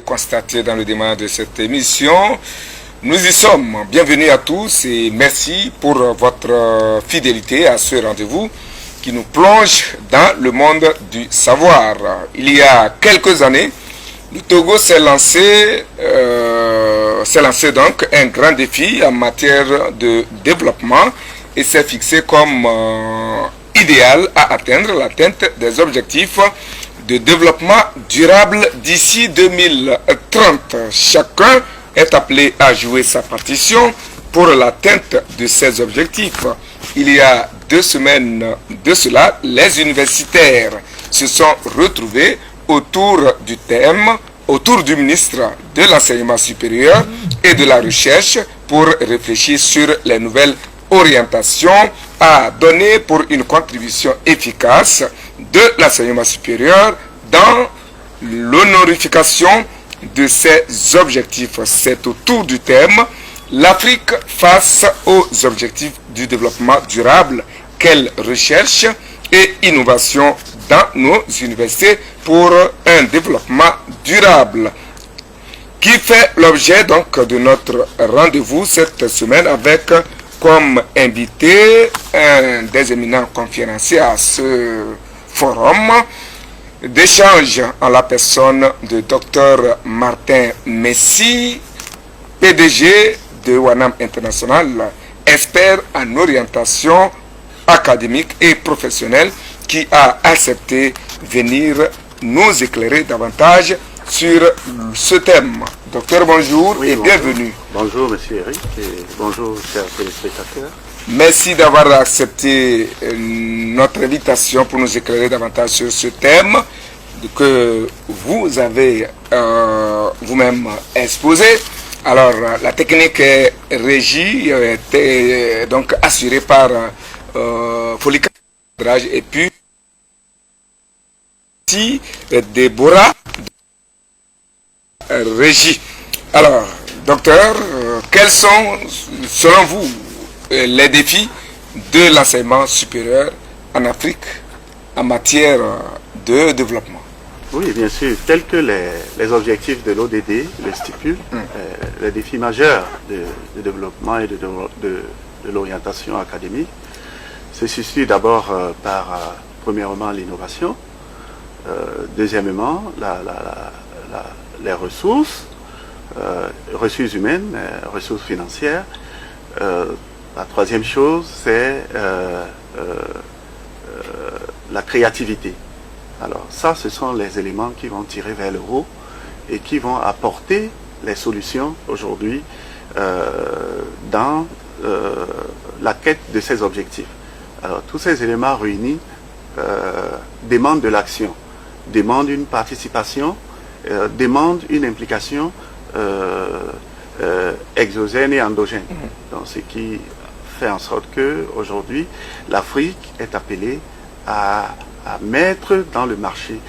Constaté dans le démarrage de cette émission. Nous y sommes. Bienvenue à tous et merci pour votre fidélité à ce rendez-vous qui nous plonge dans le monde du savoir. Il y a quelques années, le Togo s'est lancé donc un grand défi en matière de développement et s'est fixé comme idéal à atteindre l'atteinte des objectifs de développement durable d'ici 2030. Chacun est appelé à jouer sa partition pour l'atteinte de ces objectifs. Il y a 2 semaines de cela, les universitaires se sont retrouvés autour du ministre de l'Enseignement supérieur et de la Recherche pour réfléchir sur les nouvelles orientations à donner pour une contribution efficace de l'enseignement supérieur dans l'honorification de ces objectifs. C'est autour du thème l'Afrique face aux objectifs du développement durable. Quelle recherche et innovation dans nos universités pour un développement durable, qui fait l'objet donc de notre rendez-vous cette semaine avec comme invité un des éminents conférenciers à ce forum d'échange en la personne de Dr Martin Messi, PDG de WANAM International, expert en orientation académique et professionnelle, qui a accepté venir nous éclairer davantage sur ce thème. Docteur, bonjour et bienvenue. Bonjour, monsieur Eric, et bonjour, chers téléspectateurs. Merci d'avoir accepté notre invitation pour nous éclairer davantage sur ce thème que vous avez vous-même exposé. Alors, la technique est régie, était donc assurée par Folika et puis Déborah Régie. Alors, docteur, quels sont, selon vous, les défis de l'enseignement supérieur en Afrique en matière de développement? Oui, bien sûr, tels que les objectifs de l'ODD le stipulent, les défis majeurs de développement et de l'orientation académique se situent d'abord par, premièrement, l'innovation, deuxièmement, les ressources humaines, ressources financières. La troisième chose, c'est la créativité. Alors ça, ce sont les éléments qui vont tirer vers le haut et qui vont apporter les solutions aujourd'hui dans la quête de ces objectifs. Alors tous ces éléments réunis demandent de l'action, demandent une participation, demandent une implication exogène et endogène. Donc, ce qui fait en sorte qu'aujourd'hui, l'Afrique est appelée à mettre dans le marché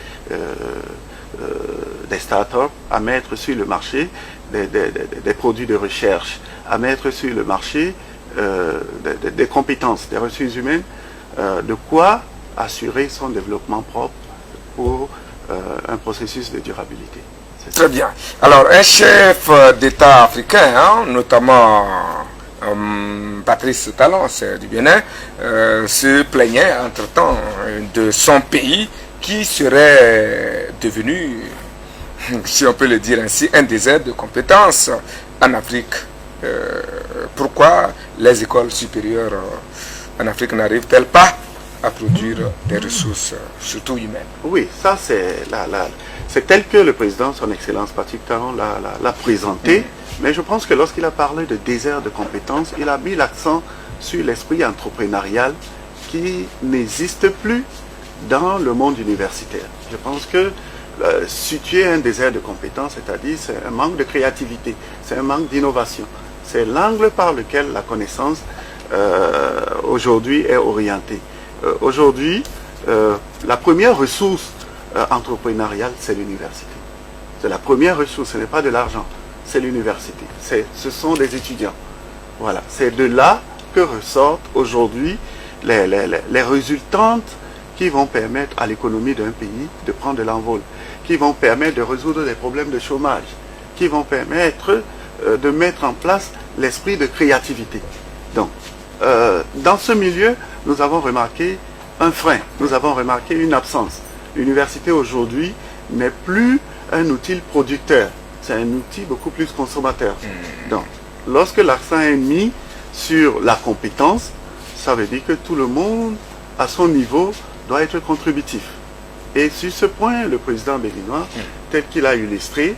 des startups, à mettre sur le marché des produits de recherche, à mettre sur le marché des compétences, des ressources humaines, de quoi assurer son développement propre pour un processus de durabilité. Très bien. Alors, un chef d'État africain, notamment Patrice Talon, c'est du Bénin, se plaignait entre-temps de son pays qui serait devenu, si on peut le dire ainsi, un désert de compétences en Afrique. Pourquoi les écoles supérieures en Afrique n'arrivent-elles pas à produire des ressources, surtout humaines? Oui, ça c'est tel que le président, son Excellence Patrick Talon, l'a présenté. Mais je pense que lorsqu'il a parlé de désert de compétences, il a mis l'accent sur l'esprit entrepreneurial qui n'existe plus dans le monde universitaire. Je pense que situer un désert de compétences, c'est-à-dire c'est un manque de créativité, c'est un manque d'innovation. C'est l'angle par lequel la connaissance aujourd'hui est orientée. Aujourd'hui, la première ressource entrepreneuriale, c'est l'université. C'est la première ressource, ce n'est pas de l'argent, c'est l'université. Ce sont des étudiants. Voilà, c'est de là que ressortent aujourd'hui les résultantes qui vont permettre à l'économie d'un pays de prendre de l'envol, qui vont permettre de résoudre des problèmes de chômage, qui vont permettre de mettre en place l'esprit de créativité. Donc, dans ce milieu, nous avons remarqué un frein, nous avons remarqué une absence. L'université aujourd'hui n'est plus un outil producteur, c'est un outil beaucoup plus consommateur. Donc, lorsque l'accent est mis sur la compétence, ça veut dire que tout le monde, à son niveau, doit être contributif. Et sur ce point, le président béninois, tel qu'il a illustré,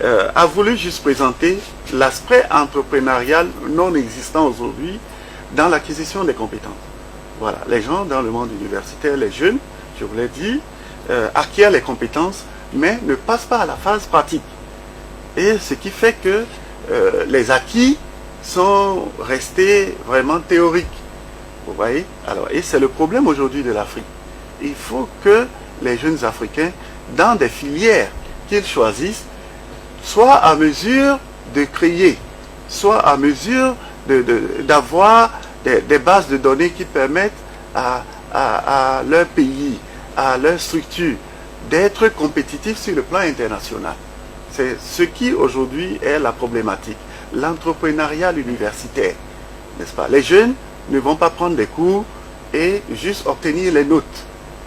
a voulu juste présenter l'aspect entrepreneurial non existant aujourd'hui dans l'acquisition des compétences. Voilà, les gens dans le monde universitaire, les jeunes, je vous l'ai dit, acquièrent les compétences, mais ne passent pas à la phase pratique. Et ce qui fait que les acquis sont restés vraiment théoriques. Vous voyez? Alors, et c'est le problème aujourd'hui de l'Afrique. Il faut que les jeunes Africains, dans des filières qu'ils choisissent, soient à mesure de créer, soient à mesure d'avoir des bases de données qui permettent à leur pays, à leur structure, d'être compétitifs sur le plan international. C'est ce qui aujourd'hui est la problématique. L'entrepreneuriat universitaire, n'est-ce pas? Les jeunes ne vont pas prendre des cours et juste obtenir les notes.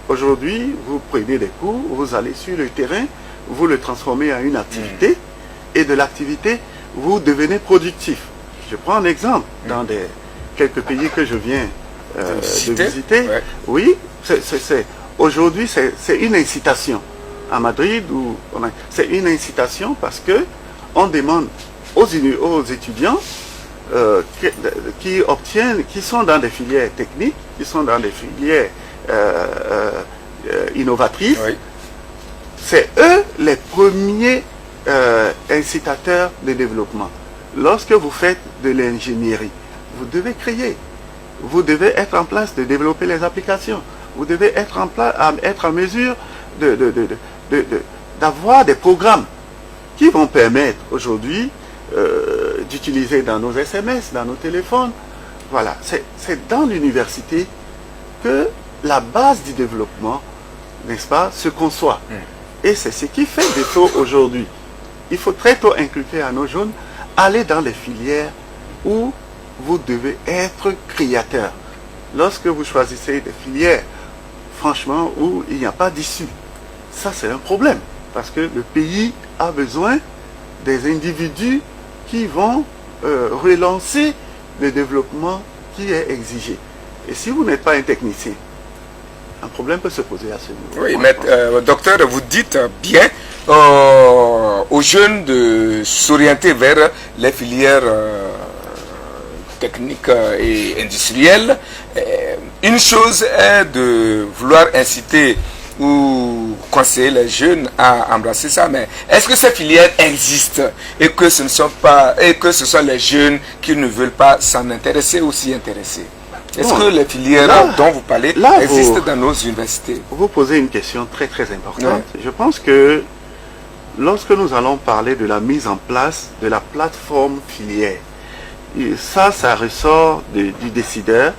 Aujourd'hui, vous prenez des cours, vous allez sur le terrain, vous le transformez en une activité, et de l'activité, vous devenez productif. Je prends un exemple dans quelques pays que je viens de visiter. Ouais. Oui, aujourd'hui, c'est une incitation. À Madrid, c'est une incitation parce que on demande aux étudiants qui sont dans des filières techniques, qui sont dans des filières innovatrices, Oui. c'est eux les premiers incitateurs de développement. Lorsque vous faites de l'ingénierie, vous devez créer, vous devez être en place de développer les applications, vous devez être en mesure d'avoir des programmes qui vont permettre aujourd'hui d'utiliser dans nos SMS, dans nos téléphones. Voilà, c'est dans l'université que la base du développement, n'est-ce pas, se conçoit. Et c'est ce qui fait défaut aujourd'hui. Il faut très tôt inculquer à nos jeunes, aller dans les filières où vous devez être créateur. Lorsque vous choisissez des filières, franchement, où il n'y a pas d'issue, ça c'est un problème. Parce que le pays a besoin des individus qui vont relancer le développement qui est exigé. Et si vous n'êtes pas un technicien, un problème peut se poser à ce niveau. Oui, mais docteur, vous dites bien aux jeunes de s'orienter vers les filières techniques et industrielles. Une chose est de vouloir inciter ou conseiller les jeunes à embrasser ça, mais est-ce que ces filières existent et que ce ne sont pas, et que ce sont les jeunes qui ne veulent pas s'en intéresser ou s'y intéresser? Est-ce que les filières dont vous parlez existent dans nos universités? Vous posez une question très très importante. Ouais. Je pense que lorsque nous allons parler de la mise en place de la plateforme filière, ça ressort du décideur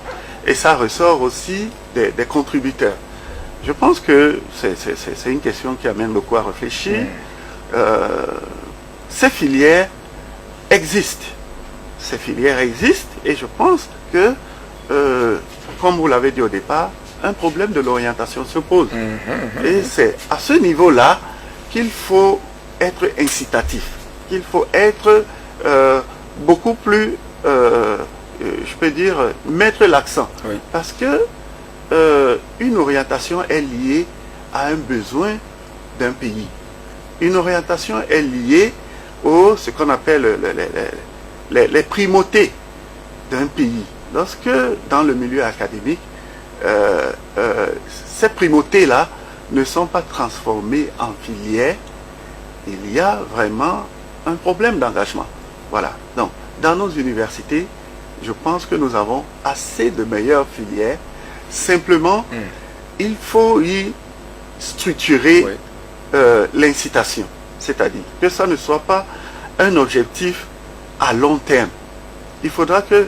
et ça ressort aussi des contributeurs. Je pense que c'est une question qui amène beaucoup à réfléchir. Ces filières existent. Ces filières existent et je pense que, comme vous l'avez dit au départ, un problème de l'orientation se pose. Et c'est à ce niveau-là qu'il faut être incitatif, qu'il faut être beaucoup plus, je peux dire, mettre l'accent. Oui. Parce que une orientation est liée à un besoin d'un pays. Une orientation est liée au ce qu'on appelle les primautés d'un pays. Lorsque dans le milieu académique, ces primautés-là ne sont pas transformées en filières, il y a vraiment un problème d'engagement. Voilà. Donc, dans nos universités, je pense que nous avons assez de meilleures filières. Simplement, il faut y structurer l'incitation. C'est-à-dire que ça ne soit pas un objectif à long terme. Il faudra que,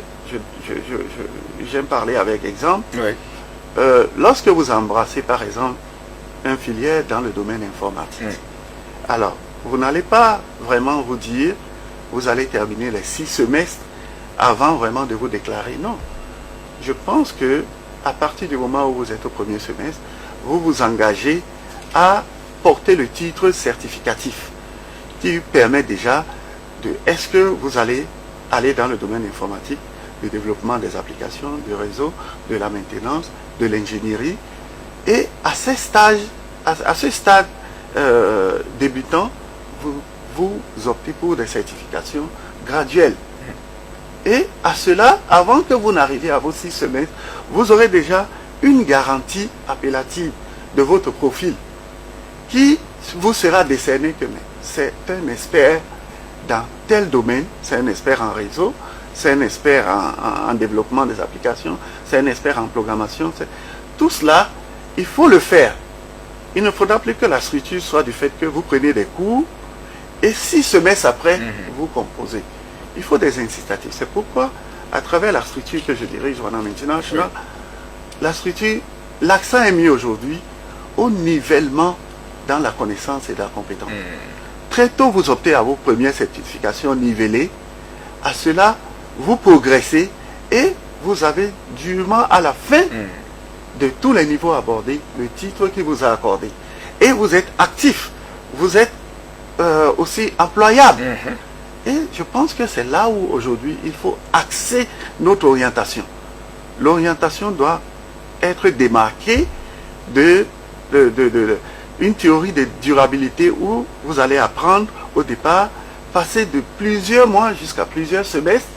j'aime parler avec exemple, lorsque vous embrassez par exemple une filière dans le domaine informatique, alors vous n'allez pas vraiment vous dire vous allez terminer les 6 semestres avant vraiment de vous déclarer. Non. Je pense que à partir du moment où vous êtes au premier semestre, vous vous engagez à porter le titre certificatif qui permet déjà de est-ce que vous allez aller dans le domaine informatique, le développement des applications, du réseau, de la maintenance, de l'ingénierie. Et à ce stade débutant, vous optez pour des certifications graduelles. Et à cela, avant que vous n'arriviez à vos 6 semestres, vous aurez déjà une garantie appellative de votre profil qui vous sera décerné que c'est un expert dans tel domaine, c'est un expert en réseau, c'est un expert en développement des applications, c'est un expert en programmation. Tout cela, il faut le faire. Il ne faudra plus que la structure soit du fait que vous prenez des cours et 6 semestres après, vous composez. Il faut des incitatifs. C'est pourquoi, à travers la structure que je dirige, Wanam International, la structure, l'accent est mis aujourd'hui au nivellement dans la connaissance et dans la compétence. Très tôt, vous optez à vos premières certifications nivellées. À cela, vous progressez et vous avez durement à la fin de tous les niveaux abordés le titre qui vous a accordé. Et vous êtes actif, vous êtes aussi employable. Et je pense que c'est là où aujourd'hui il faut axer notre orientation. L'orientation doit être démarquée une théorie de durabilité où vous allez apprendre au départ, passer de plusieurs mois jusqu'à plusieurs semestres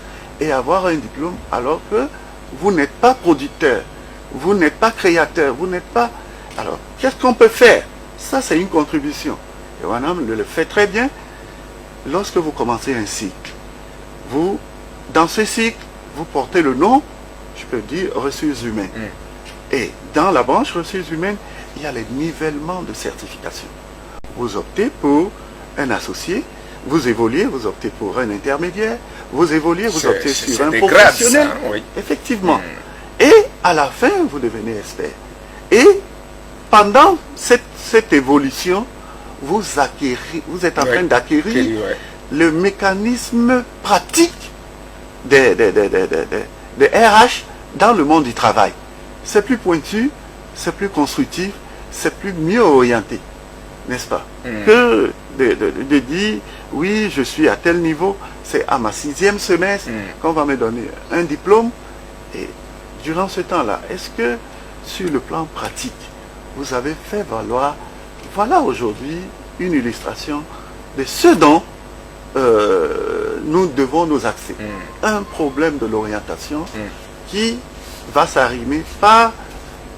et avoir un diplôme alors que vous n'êtes pas producteur, vous n'êtes pas créateur, vous n'êtes pas... Alors, qu'est-ce qu'on peut faire? Ça, c'est une contribution. Et Wanam le fait très bien. Lorsque vous commencez un cycle, dans ce cycle, vous portez le nom, je peux dire, ressources humaines. Et dans la branche ressources humaines, il y a les nivellements de certification. Vous optez pour un associé, vous évoluez, vous optez pour un intermédiaire, vous évoluez, vous optez sur un professionnel. Grades, ça, oui. Effectivement. Et à la fin, vous devenez expert. Et pendant cette évolution, vous êtes en train d'acquérir le mécanisme pratique des RH dans le monde du travail. C'est plus pointu, c'est plus constructif, c'est plus mieux orienté, n'est-ce pas? Que de dire, oui, je suis à tel niveau, c'est à ma 6e semestre qu'on va me donner un diplôme. Et durant ce temps-là, est-ce que sur le plan pratique, vous avez fait valoir, voilà aujourd'hui une illustration de ce dont nous devons nous axer. Un problème de l'orientation qui va s'arrimer par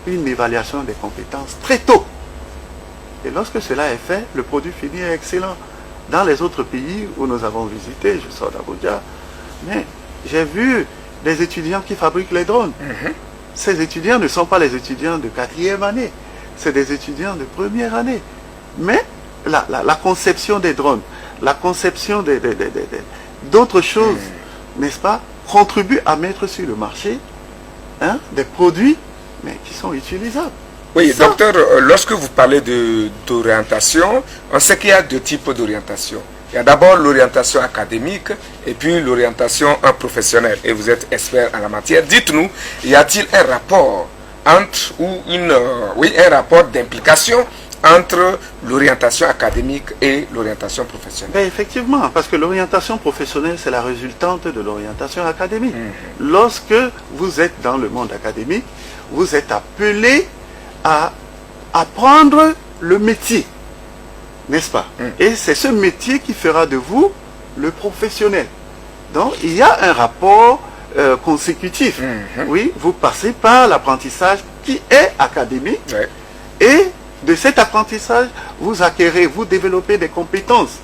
une évaluation des compétences très tôt. Et lorsque cela est fait, le produit fini est excellent. Dans les autres pays où nous avons visité, je sors d'Abuja, mais j'ai vu des étudiants qui fabriquent les drones. Ces étudiants ne sont pas les étudiants de 4e année, c'est des étudiants de 1re année. Mais la conception des drones, la conception d'autres choses, n'est-ce pas, contribue à mettre sur le marché des produits mais qui sont utilisables. Oui, docteur, lorsque vous parlez d'orientation, on sait qu'il y a 2 types d'orientation. Il y a d'abord l'orientation académique et puis l'orientation professionnelle. Et vous êtes expert en la matière. Dites-nous, y a-t-il un rapport entre, un rapport d'implication entre l'orientation académique et l'orientation professionnelle? Ben effectivement, parce que l'orientation professionnelle, c'est la résultante de l'orientation académique. Lorsque vous êtes dans le monde académique, vous êtes appelé à apprendre le métier, n'est-ce pas? Et c'est ce métier qui fera de vous le professionnel. Donc, il y a un rapport consécutif. Oui, vous passez par l'apprentissage qui est académique et de cet apprentissage, vous acquérez, vous développez des compétences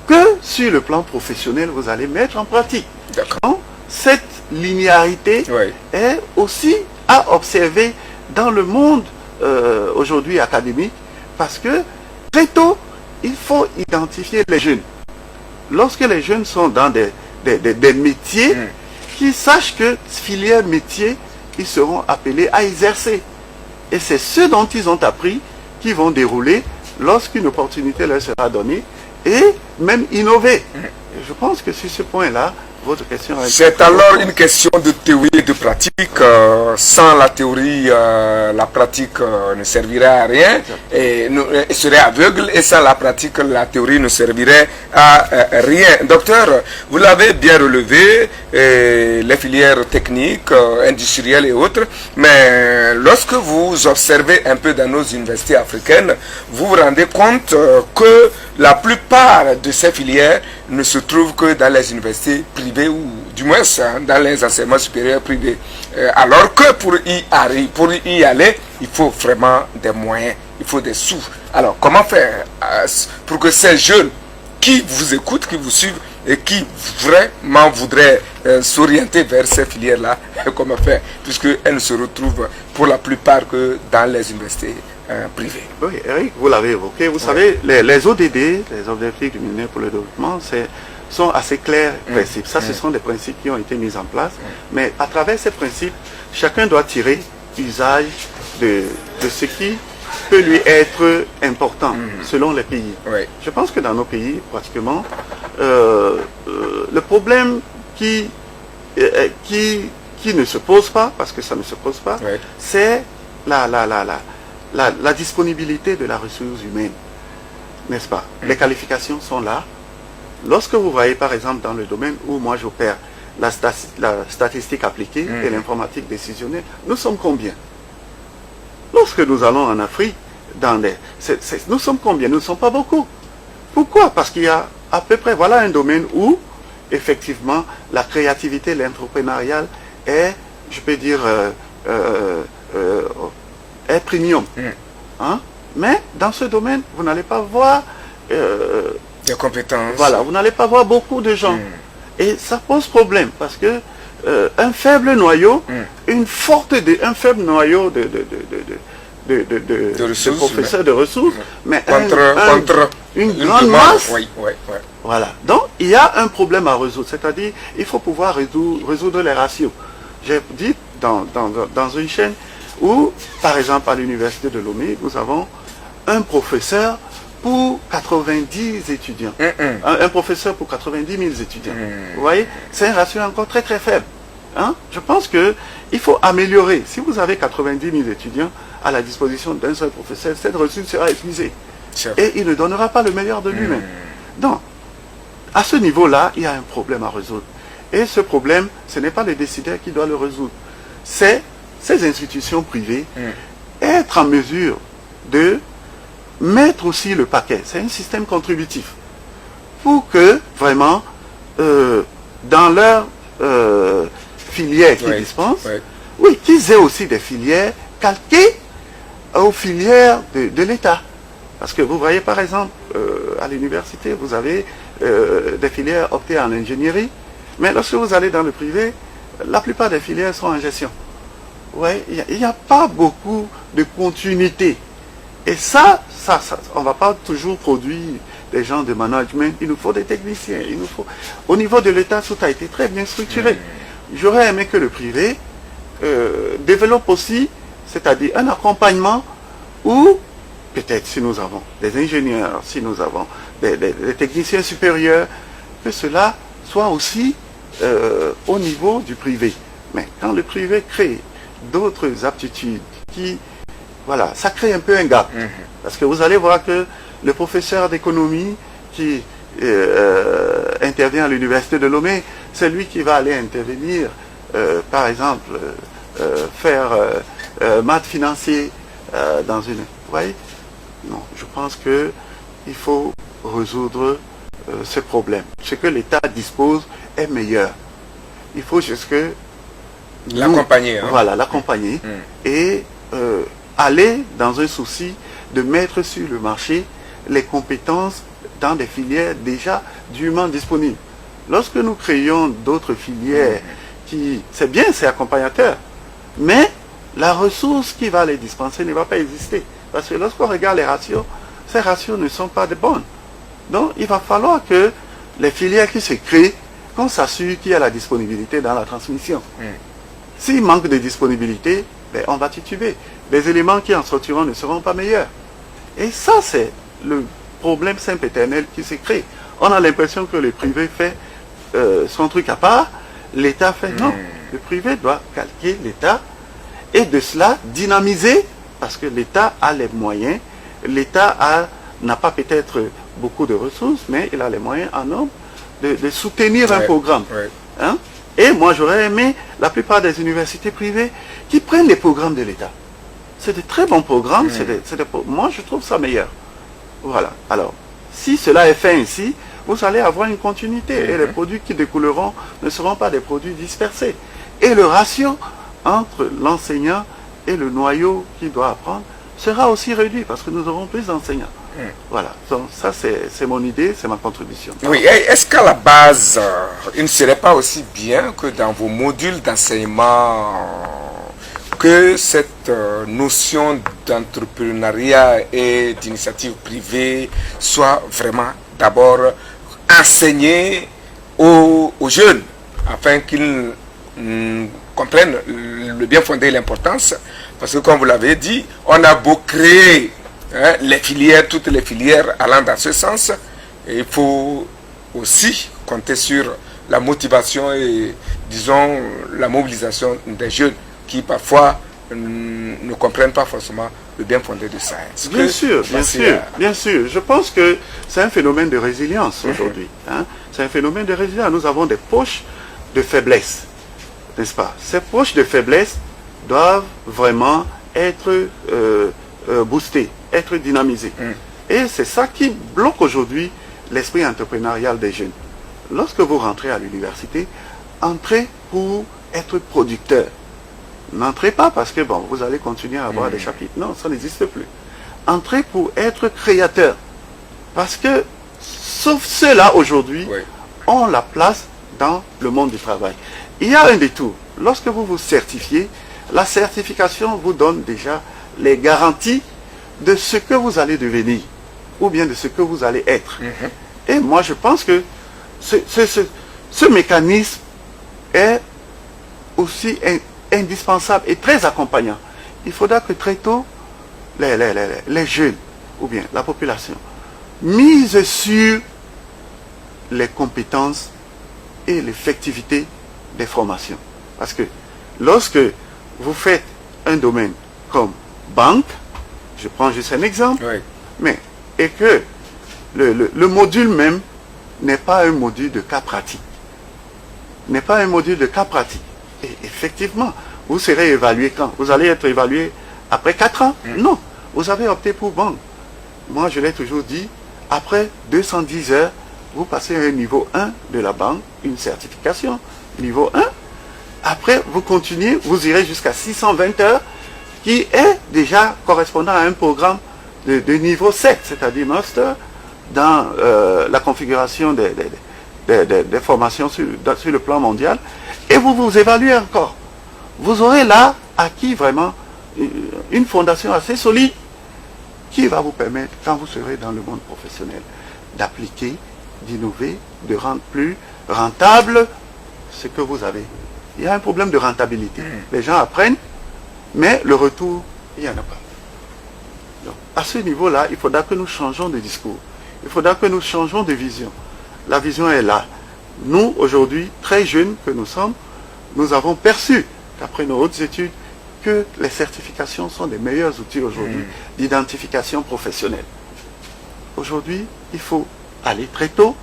que sur le plan professionnel, vous allez mettre en pratique. Donc, cette linéarité est aussi à observer dans le monde aujourd'hui académique, parce que très tôt, il faut identifier les jeunes. Lorsque les jeunes sont dans des métiers, qu'ils sachent que filière métier ils seront appelés à exercer. Et c'est ce dont ils ont appris qui vont dérouler lorsqu'une opportunité leur sera donnée et même innover. Et je pense que sur ce point-là, votre question est... C'est alors une question de théorie et de pratique. Sans la théorie, la pratique ne servirait à rien et serait aveugle. Et sans la pratique, la théorie ne servirait à rien. Docteur, vous l'avez bien relevé, les filières techniques, industrielles et autres. Mais lorsque vous observez un peu dans nos universités africaines, vous vous rendez compte que la plupart de ces filières ne se trouvent que dans les universités privées ou du moins dans les enseignements supérieurs privés. Alors que pour y aller, il faut vraiment des moyens, il faut des sous. Alors comment faire pour que ces jeunes qui vous écoutent, qui vous suivent et qui vraiment voudraient s'orienter vers ces filières-là, comment faire, puisqu'elles ne se retrouvent pour la plupart que dans les universités privées. Oui, Eric, vous l'avez évoqué. Vous savez, les ODD, les objectifs du millénaire pour le développement, sont assez clairs et précis. Ça, ce sont des principes qui ont été mis en place. Mais à travers ces principes, chacun doit tirer usage de ce qui peut lui être important selon les pays. Oui. Je pense que dans nos pays, pratiquement, le problème qui ne se pose pas, parce que ça ne se pose pas, Oui. c'est la disponibilité de la ressource humaine, n'est-ce pas? Les qualifications sont là. Lorsque vous voyez par exemple dans le domaine où moi j'opère, la statistique appliquée et l'informatique décisionnelle, nous sommes combien? Lorsque nous allons en Afrique, nous sommes combien? Nous ne sommes pas beaucoup. Pourquoi? Parce qu'il y a à peu près, voilà un domaine où effectivement la créativité, l'entrepreneurial est, je peux dire, est premium. Hein? Mais dans ce domaine, vous n'allez pas voir des compétences. Voilà, vous n'allez pas voir beaucoup de gens. Et ça pose problème parce que un faible noyau, un faible noyau de professeurs de ressources, mais contre une grande masse. Oui. Voilà. Donc, il y a un problème à résoudre. C'est-à-dire, il faut pouvoir résoudre les ratios. J'ai dit dans une chaîne où, par exemple, à l'université de Lomé, nous avons un professeur pour 90 étudiants. Un professeur pour 90 000 étudiants. Vous voyez, c'est un ratio encore très très faible. Hein? Je pense qu'il faut améliorer. Si vous avez 90 000 étudiants à la disposition d'un seul professeur, cette ressource sera épuisée. Et il ne donnera pas le meilleur de lui-même. Donc, à ce niveau-là, il y a un problème à résoudre. Et ce problème, ce n'est pas le décideur qui doit le résoudre. C'est ces institutions privées être en mesure de mettre aussi le paquet. C'est un système contributif. Pour que, vraiment, dans leur filière qu'ils dispensent, oui, qu'ils aient aussi des filières calquées aux filières de l'État. Parce que vous voyez, par exemple, à l'université, vous avez des filières optées en ingénierie, mais lorsque vous allez dans le privé, la plupart des filières sont en gestion. Ouais, il n'y a pas beaucoup de continuité. Et ça, on ne va pas toujours produire des gens de management, il nous faut des techniciens, il nous faut... Au niveau de l'État, tout a été très bien structuré. J'aurais aimé que le privé développe aussi, c'est-à-dire un accompagnement où, peut-être si nous avons des ingénieurs, si nous avons des techniciens supérieurs, que cela soit aussi au niveau du privé. Mais quand le privé crée d'autres aptitudes qui... Voilà, ça crée un peu un gap. Parce que vous allez voir que le professeur d'économie qui intervient à l'université de Lomé, c'est lui qui va aller intervenir, par exemple, faire maths financier dans une... Vous voyez? Non, je pense qu'il faut résoudre ce problème. Ce que l'État dispose est meilleur. Il faut juste que... L'accompagner. Voilà, l'accompagner. Et... aller dans un souci de mettre sur le marché les compétences dans des filières déjà dûment disponibles. Lorsque nous créons d'autres filières, c'est bien, c'est accompagnateur, mais la ressource qui va les dispenser ne va pas exister. Parce que lorsqu'on regarde les ratios, ces ratios ne sont pas de bonnes. Donc il va falloir que les filières qui se créent, qu'on s'assure qu'il y a la disponibilité dans la transmission. S'il manque de disponibilité, ben, on va tituber. Les éléments qui en sortiront ne seront pas meilleurs. Et ça, c'est le problème sempiternel qui s'est créé. On a l'impression que le privé fait son truc à part, l'État fait non. Le privé doit calquer l'État et de cela dynamiser, parce que l'État a les moyens, l'État n'a pas peut-être beaucoup de ressources, mais il a les moyens en nombre de soutenir un programme. Hein? Et moi, j'aurais aimé la plupart des universités privées qui prennent les programmes de l'État. C'est de très bons programmes, moi je trouve ça meilleur. Voilà. Alors, si cela est fait ainsi, vous allez avoir une continuité et les produits qui découleront ne seront pas des produits dispersés. Et le ratio entre l'enseignant et le noyau qu'il doit apprendre sera aussi réduit parce que nous aurons plus d'enseignants. Voilà, donc ça c'est mon idée, c'est ma contribution. Oui, est-ce qu'à la base, il ne serait pas aussi bien que dans vos modules d'enseignement, que cette notion d'entrepreneuriat et d'initiative privée soit vraiment d'abord enseignée aux jeunes, afin qu'ils comprennent le bien fondé et l'importance, parce que comme vous l'avez dit, on a beau créer les filières, toutes les filières allant dans ce sens, et il faut aussi compter sur la motivation et, disons, la mobilisation des jeunes qui parfois ne comprennent pas forcément le bien fondé de ça. Bien sûr, bien sûr. Je pense que c'est un phénomène de résilience aujourd'hui. Hein? C'est un phénomène de résilience. Nous avons des poches de faiblesse, n'est-ce pas? Ces poches de faiblesse doivent vraiment être boostées, être dynamisées. Et c'est ça qui bloque aujourd'hui l'esprit entrepreneurial des jeunes. Lorsque vous rentrez à l'université, entrez pour être producteur. N'entrez pas parce que bon, vous allez continuer à avoir des chapitres. Non, ça n'existe plus. Entrez pour être créateur. Parce que, sauf ceux-là aujourd'hui, ont la place dans le monde du travail. Il y a un détour. Lorsque vous vous certifiez, la certification vous donne déjà les garanties de ce que vous allez devenir, ou bien de ce que vous allez être. Et moi, je pense que ce mécanisme est aussi indispensable et très accompagnant. Il faudra que très tôt, les jeunes, ou bien la population, mise sur les compétences et l'effectivité des formations. Parce que lorsque vous faites un domaine comme banque, je prends juste un exemple, et que le module même n'est pas un module de cas pratique. N'est pas un module de cas pratique. Et effectivement, vous serez évalué quand? Vous allez être évalué après 4 ans? Non, vous avez opté pour banque. Moi, je l'ai toujours dit, après 210 heures, vous passez à un niveau 1 de la banque, une certification, niveau 1. Après, vous continuez, vous irez jusqu'à 620 heures, qui est déjà correspondant à un programme de niveau 7, c'est-à-dire master, dans la configuration des formations sur le plan mondial, et vous vous évaluez encore. Vous aurez là acquis vraiment une fondation assez solide qui va vous permettre, quand vous serez dans le monde professionnel, d'appliquer, d'innover, de rendre plus rentable ce que vous avez. Il y a un problème de rentabilité. Les gens apprennent, mais le retour, il n'y en a pas. Donc, à ce niveau-là, il faudra que nous changeons de discours. Il faudra que nous changeons de vision. La vision est là. Nous, aujourd'hui, très jeunes que nous sommes, nous avons perçu, d'après nos hautes études, que les certifications sont des meilleurs outils aujourd'hui d'identification professionnelle. Aujourd'hui, il faut aller très tôt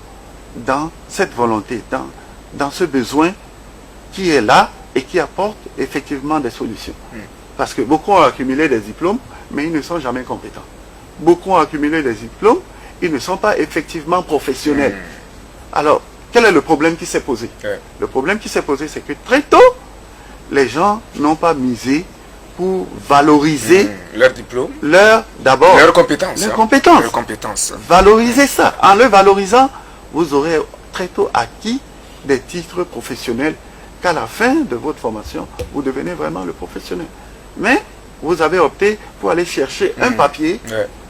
dans cette volonté, dans ce besoin qui est là et qui apporte effectivement des solutions. Parce que beaucoup ont accumulé des diplômes, mais ils ne sont jamais compétents. Beaucoup ont accumulé des diplômes, ils ne sont pas effectivement professionnels. Alors, quel est le problème qui s'est posé? Le problème qui s'est posé, c'est que très tôt, les gens n'ont pas misé pour valoriser leur diplôme, d'abord leurs compétences. Leurs compétences. Valoriser ça. En le valorisant, vous aurez très tôt acquis des titres professionnels qu'à la fin de votre formation, vous devenez vraiment le professionnel. Mais vous avez opté pour aller chercher un papier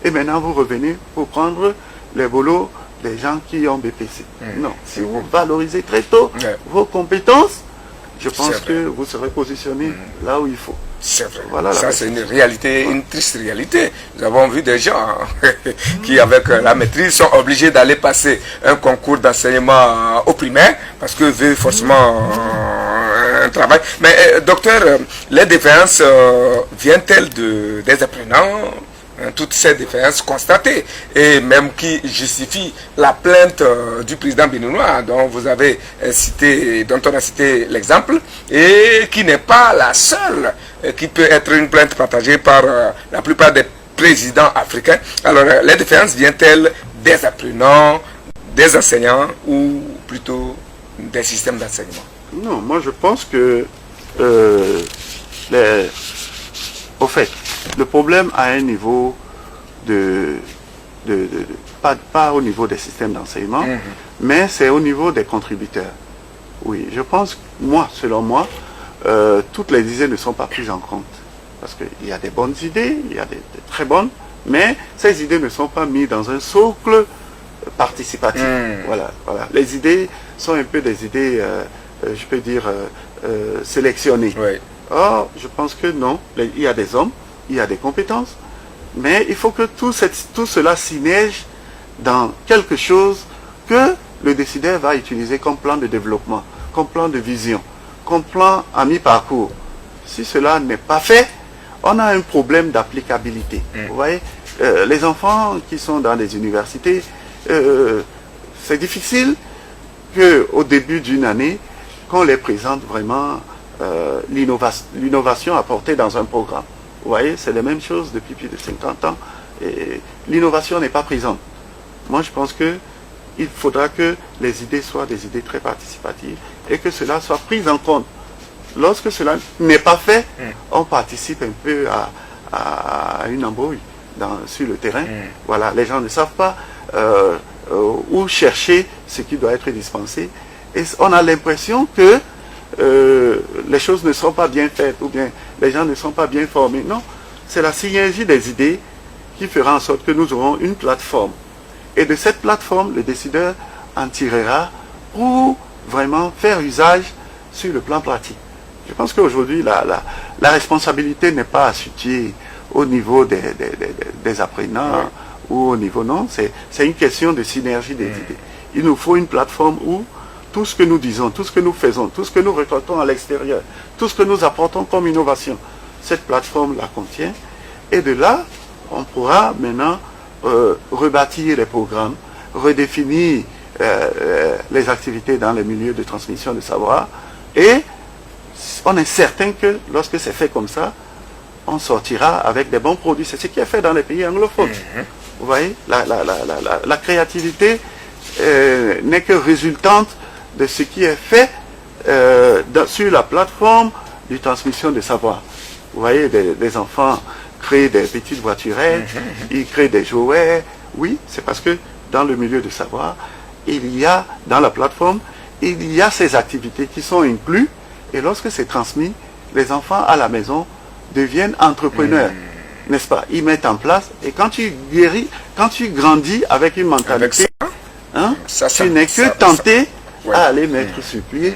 et maintenant vous revenez pour prendre les boulots des gens qui ont BPC. Non, si vous valorisez très tôt vos compétences, je pense C'est que vous serez positionné là où il faut. C'est vrai. Voilà la Ça, réponse. c'est une réalité, une triste réalité. Nous avons vu des gens qui, avec la maîtrise, sont obligés d'aller passer un concours d'enseignement au primaire parce que veut forcément un travail. Mais, docteur, les différences viennent-elles des apprenants? Toutes ces différences constatées et même qui justifient la plainte du président béninois dont vous avez cité, dont on a cité l'exemple, et qui n'est pas la seule, qui peut être une plainte partagée par la plupart des présidents africains. Alors, les différences viennent-elles des apprenants, des enseignants ou plutôt des systèmes d'enseignement? Non, moi je pense que au fait, le problème a un niveau pas au niveau des systèmes d'enseignement, mais c'est au niveau des contributeurs. Oui, je pense, selon moi, toutes les idées ne sont pas prises en compte. Parce qu'il y a des bonnes idées, il y a des très bonnes, mais ces idées ne sont pas mises dans un socle participatif. Voilà. Les idées sont un peu des idées, je peux dire, sélectionnées. Oui. Or, je pense que non, il y a des hommes, il y a des compétences, mais il faut que tout cela synerge dans quelque chose que le décideur va utiliser comme plan de développement, comme plan de vision, comme plan à mi-parcours. Si cela n'est pas fait, on a un problème d'applicabilité. Vous voyez, les enfants qui sont dans les universités, c'est difficile qu'au début d'une année, qu'on les présente vraiment l'innovation apportée dans un programme. Vous voyez, c'est la même chose depuis plus de 50 ans. Et l'innovation n'est pas présente. Moi, je pense qu'il faudra que les idées soient des idées très participatives et que cela soit pris en compte. Lorsque cela n'est pas fait, on participe un peu à une embrouille sur le terrain. Voilà, les gens ne savent pas où chercher ce qui doit être dispensé. Et on a l'impression que les choses ne sont pas bien faites ou bien les gens ne sont pas bien formés. Non, c'est la synergie des idées qui fera en sorte que nous aurons une plateforme. Et de cette plateforme, le décideur en tirera pour vraiment faire usage sur le plan pratique. Je pense qu'aujourd'hui, la responsabilité n'est pas à situer au niveau des apprenants ou au niveau, non, c'est une question de synergie des idées. Il nous faut une plateforme où tout ce que nous disons, tout ce que nous faisons, tout ce que nous récoltons à l'extérieur, tout ce que nous apportons comme innovation, cette plateforme la contient. Et de là, on pourra maintenant rebâtir les programmes, redéfinir les activités dans les milieux de transmission de savoir. Et on est certain que lorsque c'est fait comme ça, on sortira avec des bons produits. C'est ce qui est fait dans les pays anglophones. Vous voyez, la créativité n'est que résultante de ce qui est fait sur la plateforme de transmission de savoir. Vous voyez, des enfants créent des petites voiturettes, ils créent des jouets. Oui, c'est parce que dans le milieu de savoir, il y a, dans la plateforme, il y a ces activités qui sont incluses. Et lorsque c'est transmis, les enfants à la maison deviennent entrepreneurs. N'est-ce pas? Ils mettent en place. Et quand tu guéris, quand tu grandis avec une mentalité, tu n'es que tenté à aller mettre sur pied.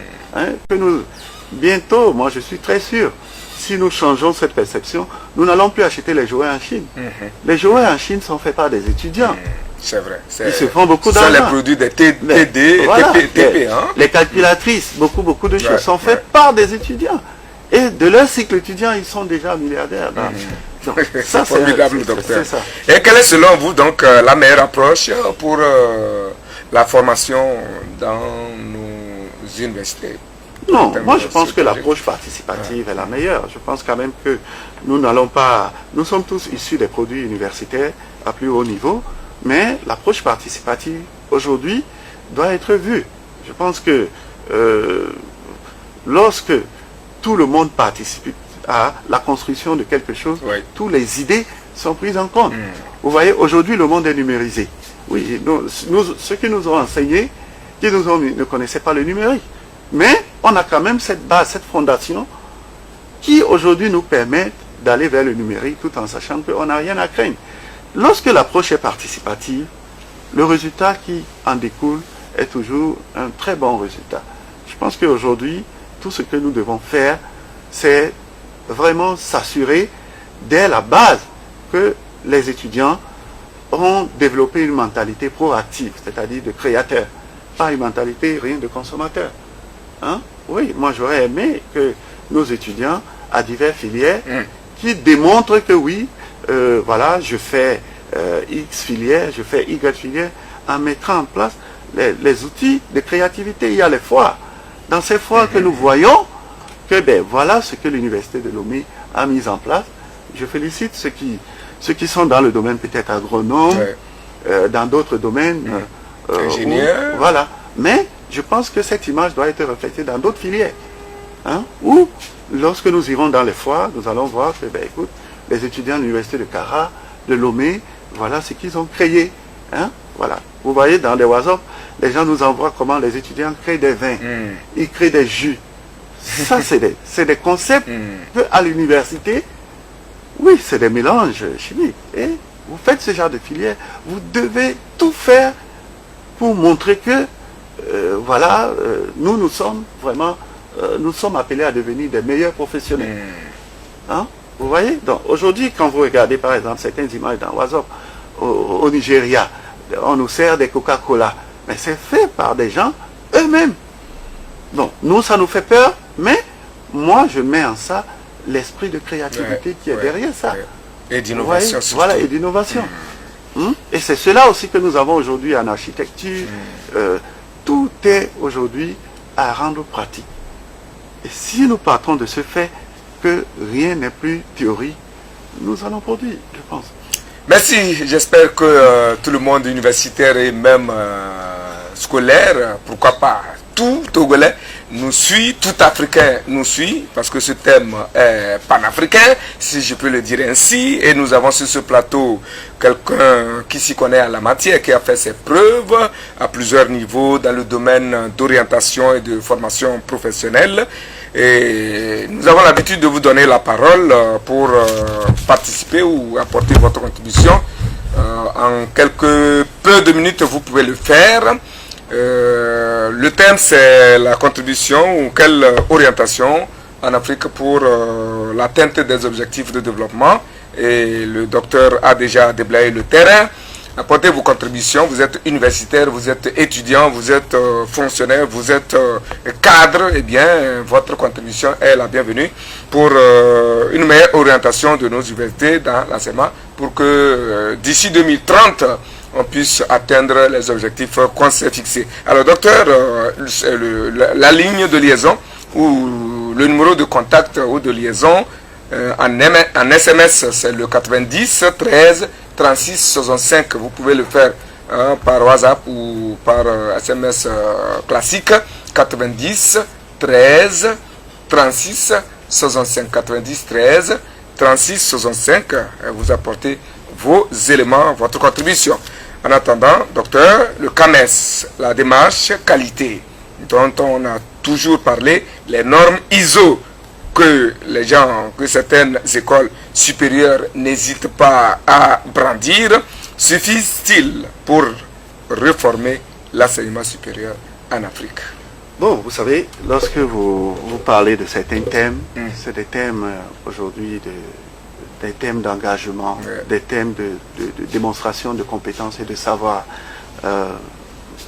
Que nous, bientôt, moi je suis très sûr, si nous changeons cette perception, nous n'allons plus acheter les jouets en Chine. Les jouets en Chine sont faits par des étudiants. C'est vrai. Ils se font beaucoup d'argent. Ce sont les produits de TD, voilà, TP. Les calculatrices, beaucoup de choses sont faites par des étudiants. Et de leur cycle étudiant, ils sont déjà milliardaires. Donc, c'est formidable, docteur. Ça. Et quelle est selon vous donc la meilleure approche pour la formation dans nos universités? Non, moi je pense que l'approche participative est la meilleure. Je pense quand même que nous n'allons pas... Nous sommes tous issus des produits universitaires à plus haut niveau, mais l'approche participative aujourd'hui doit être vue. Je pense que lorsque tout le monde participe à la construction de quelque chose, toutes les idées sont prises en compte. Vous voyez, aujourd'hui le monde est numérisé. Oui, ceux qui nous ont enseigné, ne connaissaient pas le numérique. Mais on a quand même cette base, cette fondation qui aujourd'hui nous permet d'aller vers le numérique tout en sachant qu'on n'a rien à craindre. Lorsque l'approche est participative, le résultat qui en découle est toujours un très bon résultat. Je pense qu'aujourd'hui, tout ce que nous devons faire, c'est vraiment s'assurer dès la base que les étudiants ont développé une mentalité proactive, c'est-à-dire de créateur, pas une mentalité rien de consommateur. Hein? Oui, moi j'aurais aimé que nos étudiants à diverses filières qui démontrent que oui, voilà, je fais X filière, je fais Y filière, en mettant en place les outils de créativité. Il y a les foires. Dans ces foires que nous voyons, que ben voilà ce que l'université de Lomé a mis en place. Je félicite ceux qui sont dans le domaine peut-être agronome, dans d'autres domaines, ingénieur. Voilà. Mais je pense que cette image doit être reflétée dans d'autres filières. Hein, où, lorsque nous irons dans les foires, nous allons voir que, ben, écoute, les étudiants de l'université de Kara, de Lomé, voilà ce qu'ils ont créé. Hein, voilà. Vous voyez, dans les WhatsApp, les gens nous envoient comment les étudiants créent des vins, ils créent des jus. Ça, c'est des concepts qu'à l'université, oui, c'est des mélanges chimiques. Et vous faites ce genre de filière, vous devez tout faire pour montrer que, voilà, nous sommes vraiment, nous sommes appelés à devenir des meilleurs professionnels. Hein? Vous voyez? Donc, aujourd'hui, quand vous regardez, par exemple, certaines images dans WhatsApp, au Nigeria, on nous sert des Coca-Cola. Mais c'est fait par des gens eux-mêmes. Donc, nous, ça nous fait peur, mais moi, je mets en ça l'esprit de créativité qui est derrière ça. Et d'innovation. Voilà, et d'innovation. Et c'est cela aussi que nous avons aujourd'hui en architecture. Tout est aujourd'hui à rendre pratique. Et si nous partons de ce fait que rien n'est plus théorie, nous allons produire, je pense. Merci, j'espère que tout le monde universitaire et même scolaire, pourquoi pas tout Togolais, nous suit, tout Africain nous suit, parce que ce thème est panafricain, si je peux le dire ainsi, et nous avons sur ce plateau quelqu'un qui s'y connaît en la matière, qui a fait ses preuves à plusieurs niveaux dans le domaine d'orientation et de formation professionnelle. Et nous avons l'habitude de vous donner la parole pour participer ou apporter votre contribution. En quelques peu de minutes, vous pouvez le faire. Le thème, c'est la contribution ou quelle orientation en Afrique pour l'atteinte des objectifs de développement. Et le docteur a déjà déblayé le terrain. Apportez vos contributions. Vous êtes universitaire, vous êtes étudiant, vous êtes fonctionnaire, vous êtes cadre. Eh bien, votre contribution est la bienvenue pour une meilleure orientation de nos universités dans l'enseignement pour que d'ici 2030, on puisse atteindre les objectifs qu'on s'est fixés. Alors, docteur, la ligne de liaison ou le numéro de contact ou de liaison en SMS, c'est le 90 13 36 65. Vous pouvez le faire par WhatsApp ou par SMS classique. 90 13 36 65. 90 13 36 65. Vous apportez vos éléments, votre contribution. En attendant, docteur, le CAMES, la démarche qualité, dont on a toujours parlé, les normes ISO, que les gens, que certaines écoles supérieures n'hésitent pas à brandir, suffisent-ils pour réformer l'enseignement supérieur en Afrique? Bon, vous savez, lorsque vous parlez de certains thèmes, c'est des thèmes aujourd'hui des thèmes d'engagement, des thèmes de démonstration de compétences et de savoir.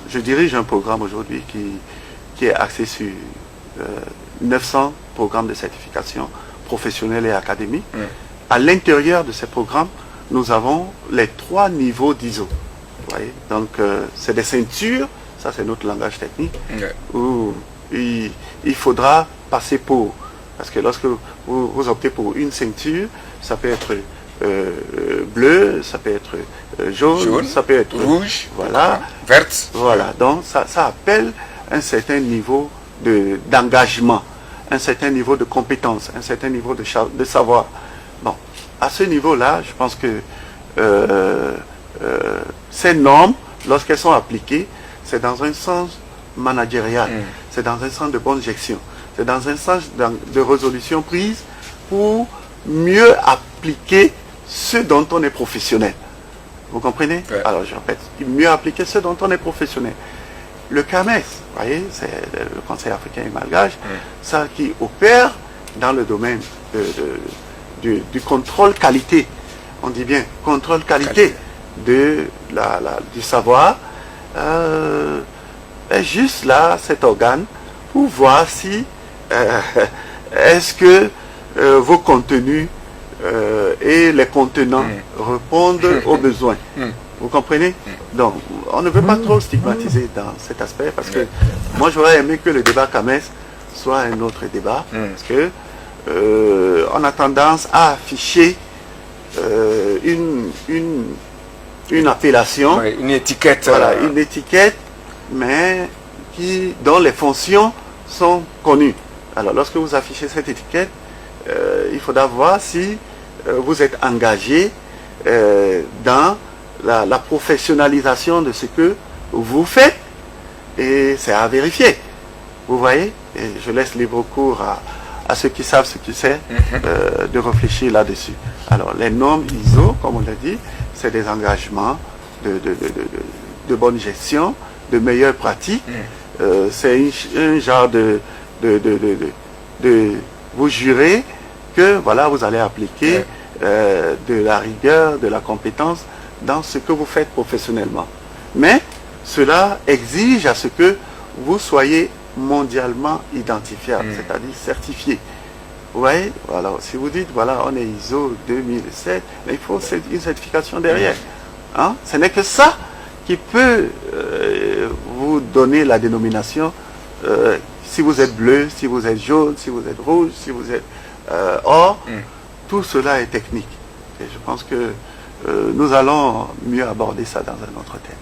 Je dirige un programme aujourd'hui qui est axé sur 900 programmes de certification professionnelle et académique. À l'intérieur de ces programmes, nous avons les 3 niveaux d'ISO. Donc, c'est des ceintures, ça c'est notre langage technique, où il faudra passer pour. Parce que lorsque vous optez pour une ceinture, ça peut être bleu, ça peut être jaune, ça peut être rouge, voilà, verte. Voilà, donc ça appelle un certain niveau d'engagement, un certain niveau de compétence, un certain niveau de savoir. Bon, à ce niveau-là, je pense que ces normes, lorsqu'elles sont appliquées, c'est dans un sens managérial, c'est dans un sens de bonne gestion, c'est dans un sens de résolution prise pour mieux appliquer ce dont on est professionnel. Vous comprenez? Alors je répète, mieux appliquer ce dont on est professionnel. le CAMES, vous voyez, c'est le Conseil africain et malgache, ça qui opère dans le domaine du contrôle qualité. On dit bien contrôle qualité du savoir. Est juste là, cet organe, pour voir si est-ce que vos contenus et les contenants répondent aux besoins. Vous comprenez? Donc, on ne veut pas trop stigmatiser dans cet aspect, parce que moi, j'aurais aimé que le débat CAMES soit un autre débat, parce que on a tendance à afficher une appellation, ouais, une étiquette, voilà, une étiquette, mais dont les fonctions sont connues. Alors, lorsque vous affichez cette étiquette, il faudra voir si vous êtes engagé dans la professionnalisation de ce que vous faites, et c'est à vérifier. Vous voyez? Et je laisse libre cours à ceux qui savent ce que c'est de réfléchir là-dessus. Alors, les normes ISO, comme on l'a dit, c'est des engagements de bonne gestion, de meilleures pratiques. C'est un genre de vous jurez que voilà, vous allez appliquer de la rigueur, de la compétence dans ce que vous faites professionnellement. Mais cela exige à ce que vous soyez mondialement identifiable, c'est-à-dire certifié. Vous voyez, voilà, si vous dites, voilà, on est ISO 2007, mais il faut une certification derrière. Hein? Ce n'est que ça qui peut vous donner la dénomination, si vous êtes bleu, si vous êtes jaune, si vous êtes rouge, si vous êtes or, tout cela est technique. Et je pense que nous allons mieux aborder ça dans un autre thème.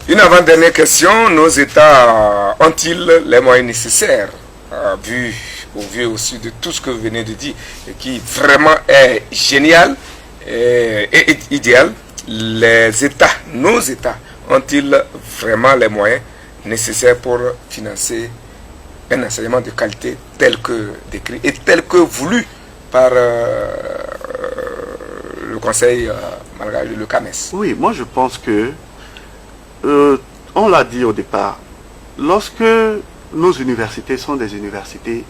Une avant-dernière question, nos États ont-ils les moyens nécessaires, au vu aussi de tout ce que vous venez de dire, et qui vraiment est génial et idéal, les États, nos États, ont-ils vraiment les moyens nécessaires pour financer un enseignement de qualité tel que décrit et tel que voulu par le Conseil malgache, le CAMES? Oui, moi je pense que, on l'a dit au départ, lorsque nos universités sont des universités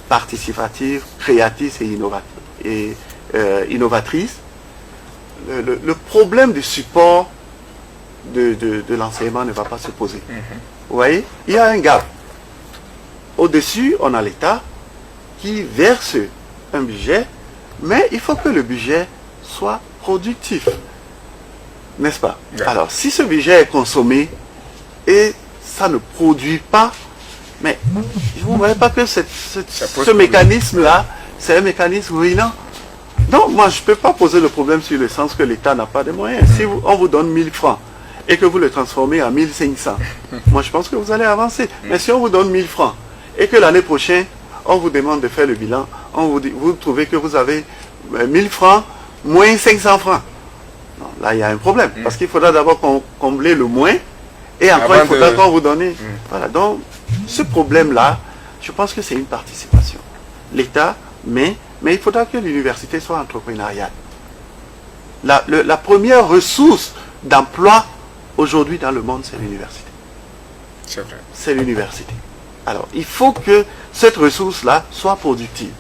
participatives, créatrices et innovatrices, le problème du support de l'enseignement ne va pas se poser. Vous voyez, il y a un gap. Au-dessus, on a l'État qui verse un budget, mais il faut que le budget soit productif. N'est-ce pas? Alors, si ce budget est consommé et ça ne produit pas, mais vous ne voyez pas que ce mécanisme-là, c'est un mécanisme ruinant. Donc, moi, je ne peux pas poser le problème sur le sens que l'État n'a pas de moyens. Si on vous donne 1000 francs et que vous le transformez en 1500, moi, je pense que vous allez avancer. Mais si on vous donne 1000 francs et que l'année prochaine, on vous demande de faire le bilan, vous trouvez que vous avez 1000 francs moins 500 francs. Non, là, il y a un problème. Parce qu'il faudra d'abord combler le moins et après, il faudra qu'on vous donne. Voilà. Donc, ce problème-là, je pense que c'est une participation. L'État, mais il faudra que l'université soit entrepreneuriale. La première ressource d'emploi aujourd'hui dans le monde, c'est l'université. C'est vrai. C'est l'université. Alors, il faut que cette ressource-là soit productive.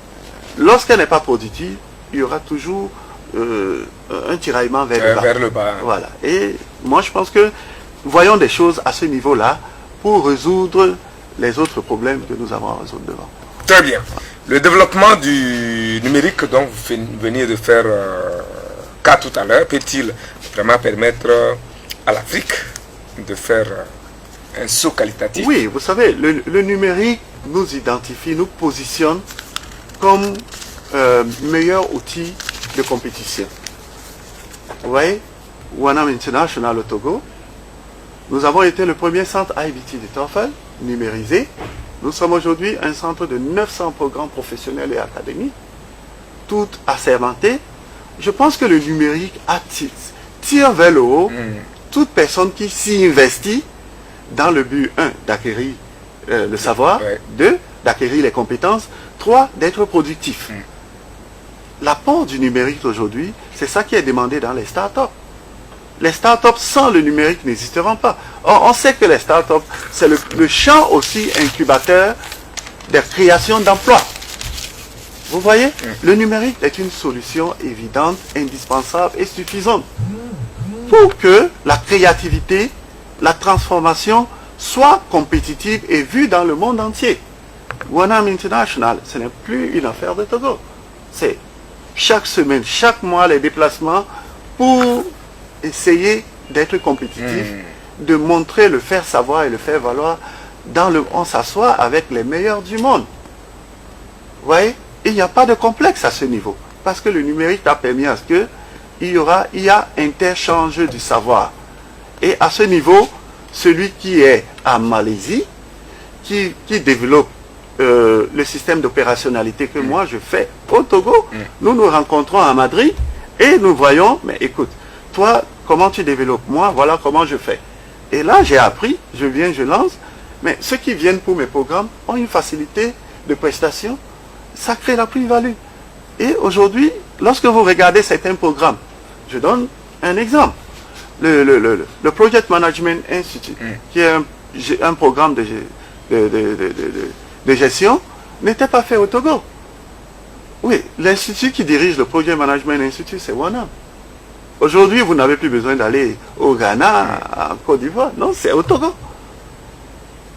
Lorsqu'elle n'est pas productive, il y aura toujours un tiraillement vers le bas. Voilà. Et moi, je pense que voyons des choses à ce niveau-là pour résoudre les autres problèmes que nous avons à résoudre devant. Très bien. Le développement du numérique dont vous venez de faire cas tout à l'heure, peut-il vraiment permettre à l'Afrique de faire un saut qualitatif? Oui, vous savez, le numérique nous identifie, nous positionne comme meilleur outil de compétition. Vous voyez, Wanam International au Togo, nous avons été le premier centre IBT de TOEFL numérisé. Nous sommes aujourd'hui un centre de 900 programmes professionnels et académiques, tout assermentés. Je pense que le numérique tire vers le haut toute personne qui s'y investit dans le but, 1, d'acquérir le savoir, 2, d'acquérir les compétences, 3, d'être productif. L'apport du numérique aujourd'hui, c'est ça qui est demandé dans les startups. les startups sans le numérique n'existeront pas. On sait que les startups, c'est le champ aussi incubateur des créations d'emplois. Vous voyez, le numérique est une solution évidente, indispensable et suffisante pour que la créativité, la transformation soit compétitive et vue dans le monde entier. Wanam International, ce n'est plus une affaire de Togo. C'est chaque semaine, chaque mois, les déplacements pour essayer d'être compétitif, de montrer le faire savoir et le faire valoir. On s'assoit avec les meilleurs du monde. Vous voyez, il n'y a pas de complexe à ce niveau. Parce que le numérique a permis à ce que il y a interchange du savoir. Et à ce niveau, celui qui est en Malaisie, qui développe le système d'opérationnalité que moi je fais au Togo, nous nous rencontrons à Madrid et nous voyons, mais écoute, toi, comment tu développes, moi, voilà comment je fais. Et là, j'ai appris, je viens, je lance, mais ceux qui viennent pour mes programmes ont une facilité de prestation, ça crée la plus-value. Et aujourd'hui, lorsque vous regardez certains programmes, je donne un exemple, le Project Management Institute, qui est un programme de gestion, n'était pas fait au Togo. Oui, l'institut qui dirige le Project Management Institute, c'est Wanam. Aujourd'hui, vous n'avez plus besoin d'aller au Ghana, en Côte d'Ivoire. Non, c'est au Togo.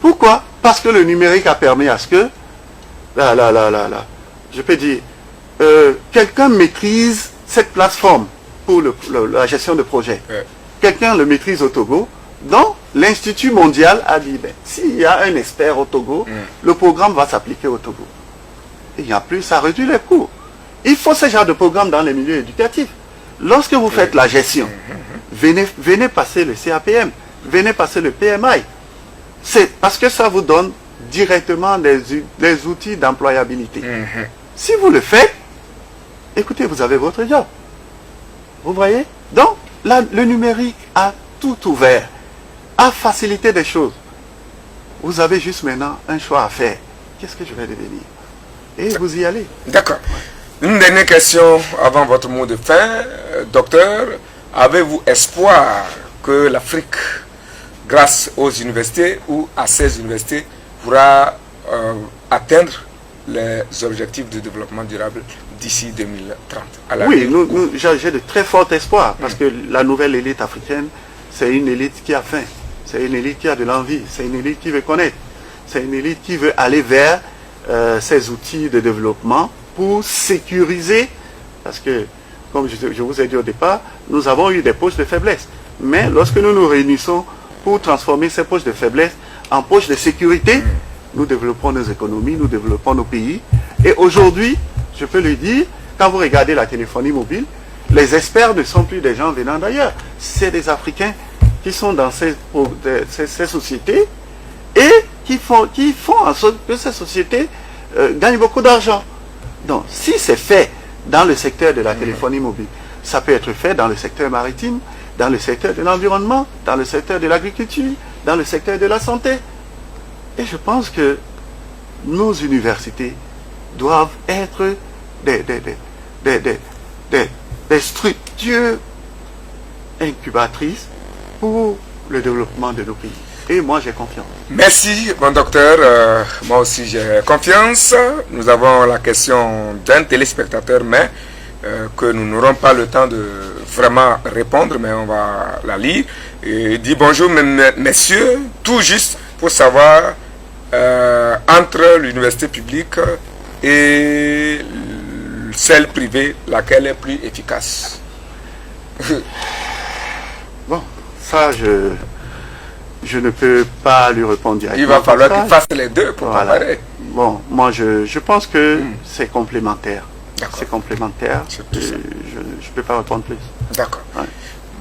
Pourquoi? Parce que le numérique a permis à ce que, je peux dire, quelqu'un maîtrise cette plateforme pour la gestion de projet. Quelqu'un le maîtrise au Togo. Donc, l'Institut mondial a dit, ben, s'il y a un expert au Togo, le programme va s'appliquer au Togo. Il n'y a plus, ça réduit les coûts. Il faut ce genre de programme dans les milieux éducatifs. Lorsque vous faites la gestion, venez passer le CAPM, venez passer le PMI. C'est parce que ça vous donne directement des outils d'employabilité. Si vous le faites, écoutez, vous avez votre job. Vous voyez? Donc, là, le numérique a tout ouvert, a facilité des choses. Vous avez juste maintenant un choix à faire. Qu'est-ce que je vais devenir? Et vous y allez. D'accord. Une dernière question avant votre mot de fin. Docteur, avez-vous espoir que l'Afrique, grâce aux universités ou à ces universités, pourra atteindre les objectifs de développement durable d'ici 2030? Oui, j'ai de très forts espoirs parce que la nouvelle élite africaine, c'est une élite qui a faim, c'est une élite qui a de l'envie, c'est une élite qui veut connaître, c'est une élite qui veut aller vers ces outils de développement pour sécuriser, parce que, comme je vous ai dit au départ, nous avons eu des poches de faiblesse. Mais lorsque nous nous réunissons pour transformer ces poches de faiblesse en poches de sécurité, nous développons nos économies, nous développons nos pays. Et aujourd'hui, je peux le dire, quand vous regardez la téléphonie mobile, les experts ne sont plus des gens venant d'ailleurs. C'est des Africains qui sont dans ces sociétés et qui font en sorte que ces sociétés gagnent beaucoup d'argent. Donc, si c'est fait dans le secteur de la téléphonie mobile, ça peut être fait dans le secteur maritime, dans le secteur de l'environnement, dans le secteur de l'agriculture, dans le secteur de la santé. Et je pense que nos universités doivent être des structures incubatrices pour le développement de nos pays. Et moi, j'ai confiance. Merci, mon docteur. Moi aussi, j'ai confiance. Nous avons la question d'un téléspectateur, mais que nous n'aurons pas le temps de vraiment répondre, mais on va la lire. Il dit: bonjour, messieurs, tout juste pour savoir entre l'université publique et celle privée, laquelle est plus efficace? Bon, ça, je ne peux pas lui répondre directement. Il va falloir qu'il fasse les deux pour comparer. Bon, moi, je pense que c'est complémentaire. C'est complémentaire. Je ne peux pas répondre plus. D'accord. Ouais.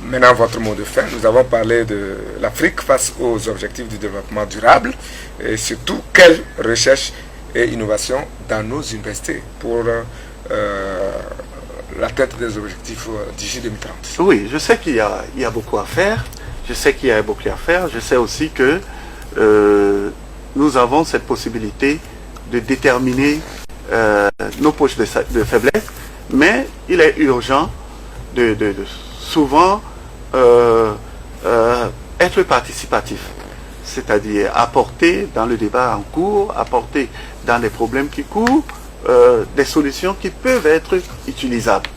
Maintenant, votre mot de fin. Nous avons parlé de l'Afrique face aux objectifs du développement durable et surtout quelle recherche et innovation dans nos universités pour la tête des objectifs d'ici 2030. Oui, je sais qu'il y a beaucoup à faire. Je sais qu'il y a beaucoup à faire. Je sais aussi que nous avons cette possibilité de déterminer nos poches de faiblesse, mais il est urgent souvent être participatif, c'est-à-dire apporter dans le débat en cours, apporter dans les problèmes qui courent, des solutions qui peuvent être utilisables,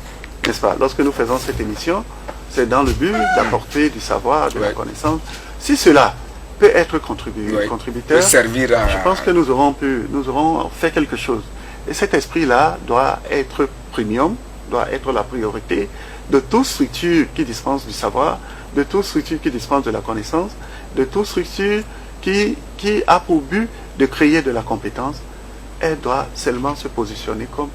n'est-ce pas? Lorsque nous faisons cette émission, c'est dans le but d'apporter du savoir, de la connaissance. Si cela peut être contributeur, servir à... je pense que nous aurons fait quelque chose. Et cet esprit-là doit être premium, doit être la priorité de toute structure qui dispense du savoir, de toute structure qui dispense de la connaissance, de toute structure qui a pour but de créer de la compétence. Elle doit seulement se positionner comme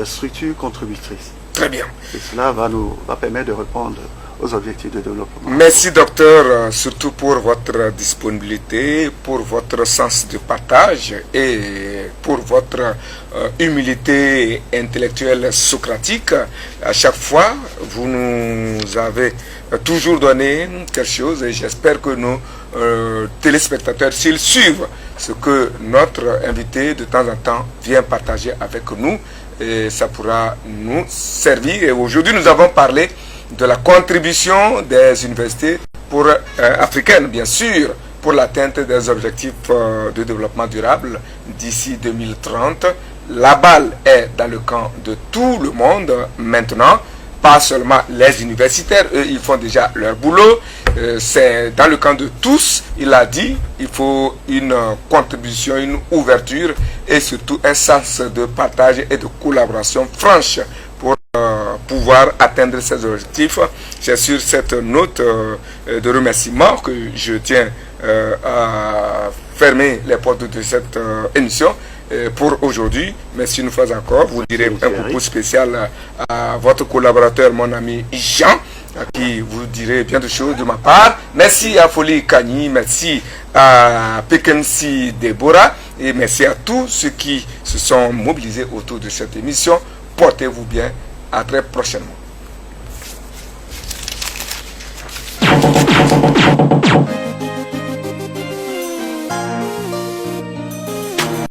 structure contributrice. Très bien. Et cela va permettre de répondre aux objectifs de développement. Merci docteur, surtout pour votre disponibilité, pour votre sens de partage et pour votre humilité intellectuelle socratique. À chaque fois, vous nous avez toujours donné quelque chose et j'espère que nos téléspectateurs, s'ils suivent ce que notre invité de temps en temps vient partager avec nous, et ça pourra nous servir. Et aujourd'hui, nous avons parlé de la contribution des universités africaines, bien sûr, pour l'atteinte des objectifs de développement durable d'ici 2030. La balle est dans le camp de tout le monde maintenant, pas seulement les universitaires, eux ils font déjà leur boulot, c'est dans le camp de tous, il a dit, il faut une contribution, une ouverture et surtout un sens de partage et de collaboration franche pour pouvoir atteindre ces objectifs. C'est sur cette note de remerciement que je tiens à fermer les portes de cette émission pour aujourd'hui. Merci une fois encore. Vous direz un coucou spécial à votre collaborateur, mon ami Jean, à qui vous direz bien de choses de ma part. Merci à Folie Kani, merci à Pekensi Deborah et merci à tous ceux qui se sont mobilisés autour de cette émission. Portez-vous bien. À très prochainement.